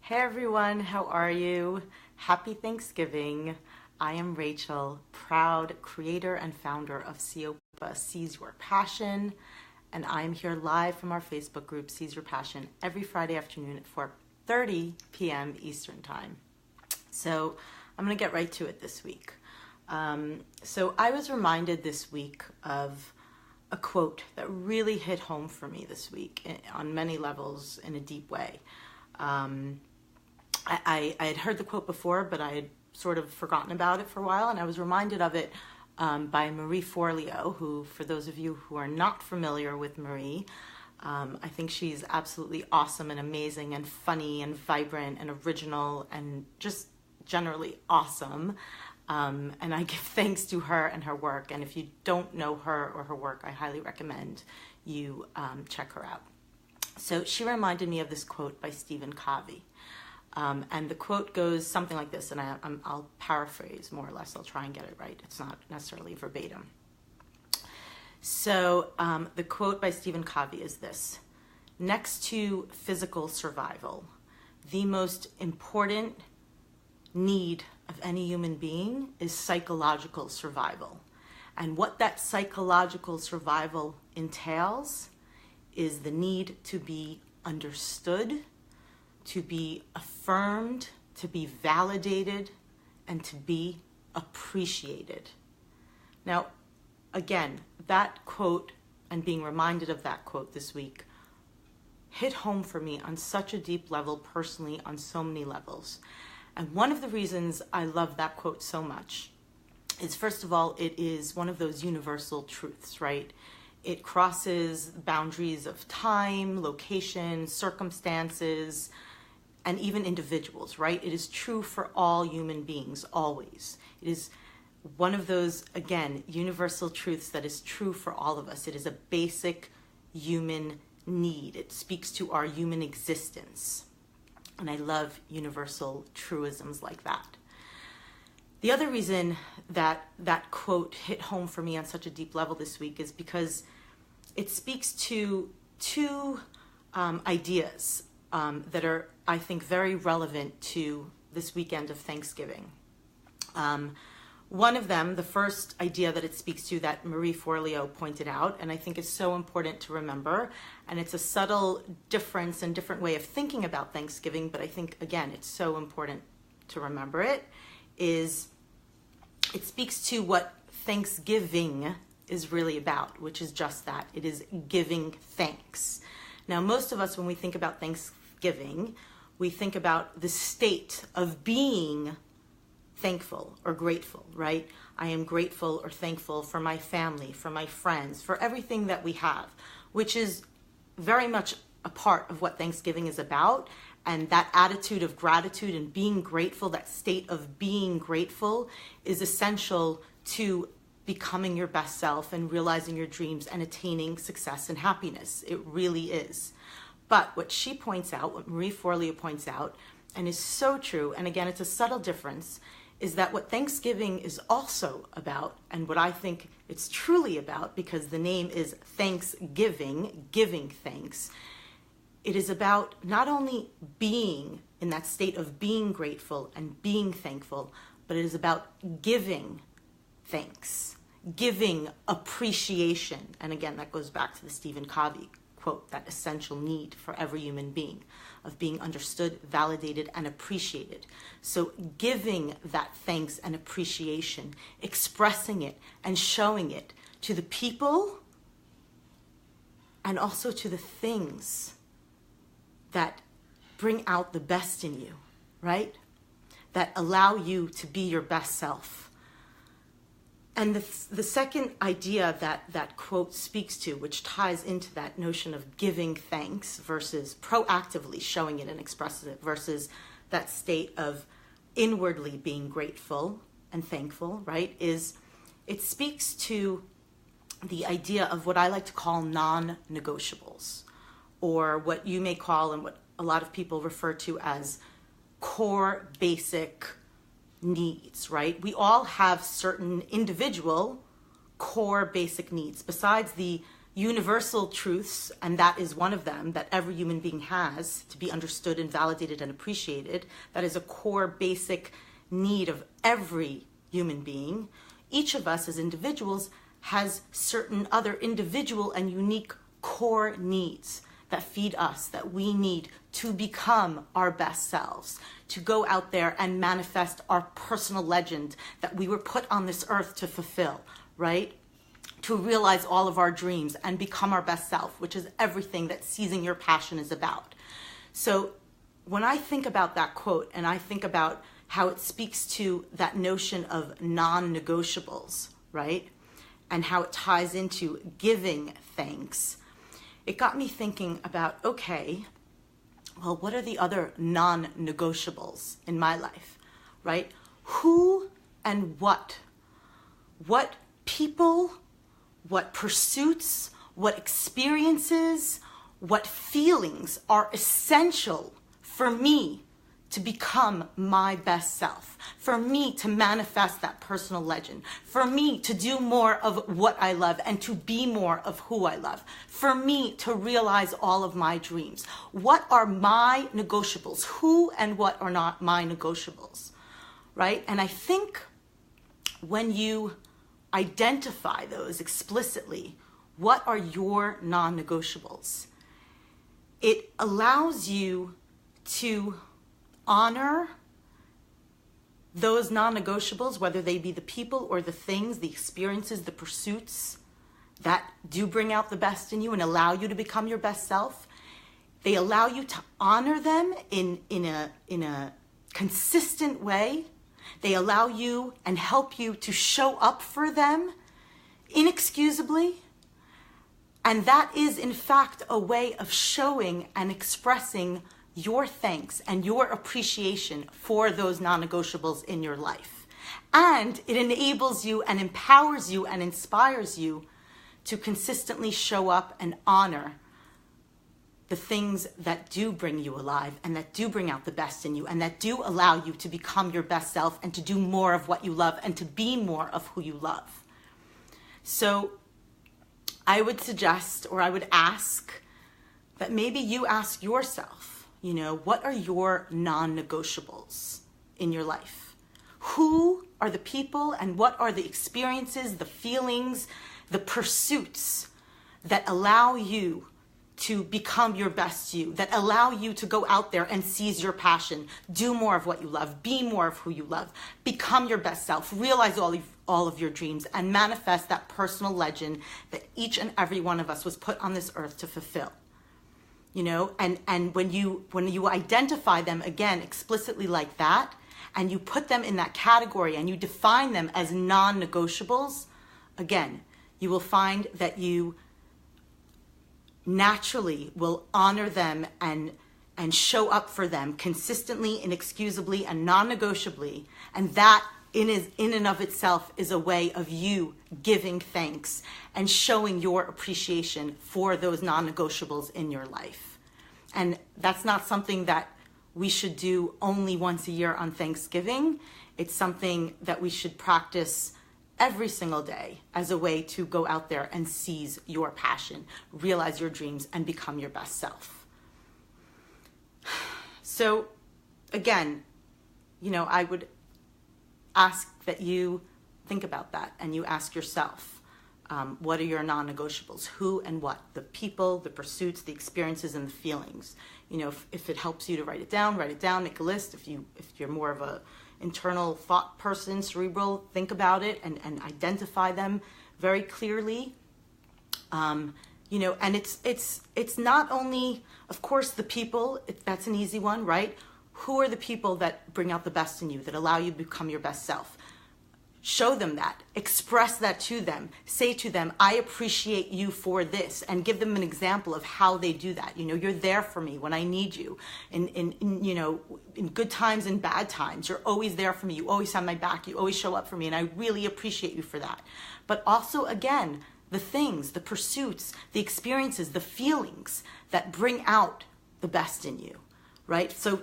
Hey everyone, how are you? Happy Thanksgiving. I am Rachel, proud creator and founder of Siopa Seize Your Passion, and I'm here live from our Facebook group Seize Your Passion every Friday afternoon at 4:30 p.m. Eastern Time. So I'm going to get right to it this week. So I was reminded this week of a quote that really hit home for me this week on many levels in a deep way. I had heard the quote before, but I had sort of forgotten about it for a while, and I was reminded of it by Marie Forleo, who, for those of you who are not familiar with Marie, I think she's absolutely awesome and amazing and funny and vibrant and original and just generally awesome. And I give thanks to her and her work. And if you don't know her or her work, I highly recommend you check her out. So she reminded me of this quote by Stephen Covey. And the quote goes something like this, and I'll paraphrase more or less. I'll try and get it right. It's not necessarily verbatim. So the quote by Stephen Covey is this: next to physical survival, the most important need of any human being is psychological survival. And what that psychological survival entails is the need to be understood, to be affirmed, to be validated, and to be appreciated. Now, again, that quote and being reminded of that quote this week hit home for me on such a deep level, personally, on so many levels. And one of the reasons I love that quote so much is, first of all, it is one of those universal truths, right? It crosses boundaries of time, location, circumstances, and even individuals, right? It is true for all human beings, always. It is one of those, again, universal truths that is true for all of us. It is a basic human need. It speaks to our human existence. And I love universal truisms like that. The other reason that that quote hit home for me on such a deep level this week is because it speaks to two ideas that are, I think, very relevant to this weekend of Thanksgiving. One of them, the first idea that it speaks to, that Marie Forleo pointed out, and I think is so important to remember, and it's a subtle difference and different way of thinking about Thanksgiving, but I think, again, it's so important to remember it, is it speaks to what Thanksgiving is really about, which is just that. It is giving thanks. Now, most of us, when we think about Thanksgiving, we think about the state of being thankful or grateful, right? I am grateful or thankful for my family, for my friends, for everything that we have, which is very much a part of what Thanksgiving is about. And that attitude of gratitude and being grateful, that state of being grateful, is essential to becoming your best self and realizing your dreams and attaining success and happiness. It really is. But what she points out, what Marie Forleo points out, and is so true, and again, it's a subtle difference, is that what Thanksgiving is also about, and what I think it's truly about, because the name is Thanksgiving, giving thanks, it is about not only being in that state of being grateful and being thankful, but it is about giving thanks, giving appreciation. And again, that goes back to the Stephen Covey quote, that essential need for every human being of being understood, validated, and appreciated. So giving that thanks and appreciation, expressing it and showing it to the people and also to the things that bring out the best in you, right? That allow you to be your best self. And the second idea that that quote speaks to, which ties into that notion of giving thanks versus proactively showing it and expressing it versus that state of inwardly being grateful and thankful, right, is it speaks to the idea of what I like to call non-negotiables, or what you may call and what a lot of people refer to as core basic needs, right? We all have certain individual core basic needs besides the universal truths, and that is one of them, that every human being has to be understood and validated and appreciated. That is a core basic need of every human being. Each of us as individuals has certain other individual and unique core needs that feed us, that we need to become our best selves, to go out there and manifest our personal legend that we were put on this earth to fulfill, right? To realize all of our dreams and become our best self, which is everything that seizing your passion is about. So when I think about that quote and I think about how it speaks to that notion of non-negotiables, right? And how it ties into giving thanks, it got me thinking about, okay, well, what are the other non-negotiables in my life, right? Who and what people, what pursuits, what experiences, what feelings are essential for me to become my best self, for me to manifest that personal legend, for me to do more of what I love and to be more of who I love, for me to realize all of my dreams. What are my negotiables? Who and what are not my negotiables, right? And I think when you identify those explicitly, what are your non-negotiables? It allows you to honor those non-negotiables, whether they be the people or the things, the experiences, the pursuits that do bring out the best in you and allow you to become your best self. They allow you to honor them in a consistent way. They allow you and help you to show up for them inexcusably. And that is, in fact, a way of showing and expressing your thanks and your appreciation for those non-negotiables in your life. And it enables you and empowers you and inspires you to consistently show up and honor the things that do bring you alive and that do bring out the best in you and that do allow you to become your best self and to do more of what you love and to be more of who you love. So I would suggest, or I would ask, that maybe you ask yourself, what are your non-negotiables in your life? Who are the people and what are the experiences, the feelings, the pursuits that allow you to become your best you, that allow you to go out there and seize your passion, do more of what you love, be more of who you love, become your best self, realize all of your dreams, and manifest that personal legend that each and every one of us was put on this earth to fulfill. And when you identify them again explicitly like that, and you put them in that category and you define them as non-negotiables, again, you will find that you naturally will honor them and show up for them consistently, inexcusably, and non-negotiably. And that in and of itself is a way of you giving thanks and showing your appreciation for those non-negotiables in your life. And that's not something that we should do only once a year on Thanksgiving. It's something that we should practice every single day as a way to go out there and seize your passion, realize your dreams, and become your best self. So again, I would ask that you think about that and you ask yourself, what are your non-negotiables? Who and what? The people, the pursuits, the experiences, and the feelings. If it helps you to write it down, make a list. If you're more of a internal thought person, cerebral, think about it and identify them very clearly. And it's not only, of course, the people. That's an easy one, right? Who are the people that bring out the best in you, that allow you to become your best self? Show them that, express that to them, say to them, I appreciate you for this, and give them an example of how they do that. You're there for me when I need you. In good times and bad times, you're always there for me. You always have my back. You always show up for me, and I really appreciate you for that. But also, again, the things, the pursuits, the experiences, the feelings that bring out the best in you, right? So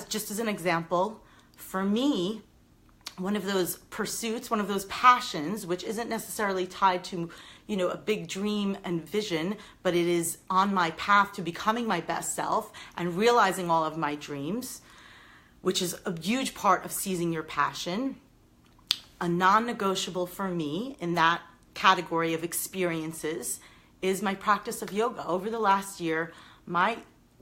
just as an example, for me, one of those pursuits, one of those passions, which isn't necessarily tied to, a big dream and vision, but it is on my path to becoming my best self and realizing all of my dreams, which is a huge part of seizing your passion. A non-negotiable for me in that category of experiences is my practice of yoga. Over the last year, my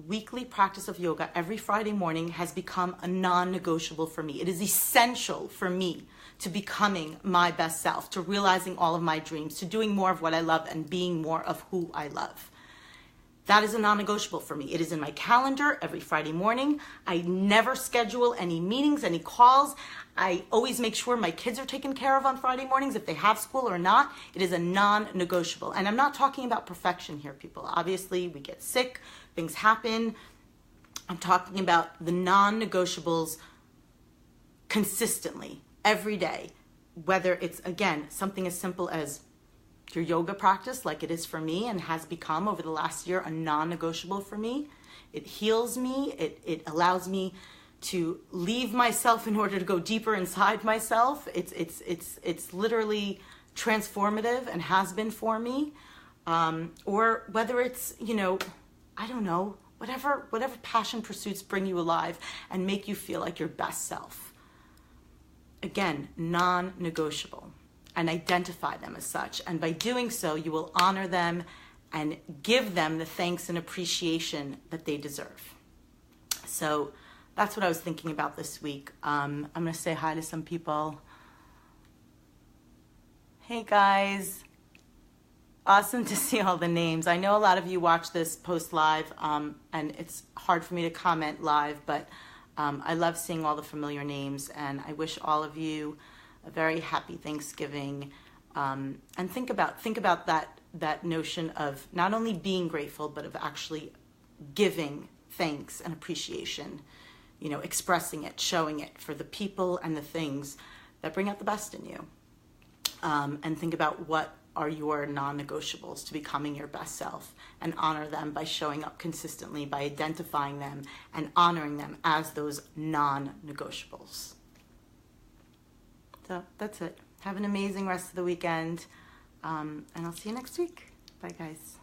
weekly practice of yoga every Friday morning has become a non-negotiable for me. It is essential for me to becoming my best self, to realizing all of my dreams, to doing more of what I love and being more of who I love. That is a non-negotiable for me. It is in my calendar every Friday morning. I never schedule any meetings, any calls. I always make sure my kids are taken care of on Friday mornings, if they have school or not. It is a non-negotiable. And I'm not talking about perfection here, people. Obviously, we get sick, things happen. I'm talking about the non-negotiables consistently, every day. Whether it's, again, something as simple as your yoga practice, like it is for me and has become over the last year a non-negotiable for me. It heals me. It allows me to leave myself in order to go deeper inside myself. It's literally transformative and has been for me. Or whether it's, I don't know, whatever passion pursuits bring you alive and make you feel like your best self. Again, non-negotiable. And identify them as such. And by doing so, you will honor them and give them the thanks and appreciation that they deserve. So that's what I was thinking about this week. I'm going to say hi to some people. Hey guys. Awesome to see all the names. I know a lot of you watch this post live, and it's hard for me to comment live, but I love seeing all the familiar names, and I wish all of you a very happy Thanksgiving, and think about that notion of not only being grateful, but of actually giving thanks and appreciation, expressing it, showing it for the people and the things that bring out the best in you. And think about what are your non-negotiables to becoming your best self, and honor them by showing up consistently, by identifying them and honoring them as those non-negotiables. So that's it. Have an amazing rest of the weekend, and I'll see you next week. Bye, guys.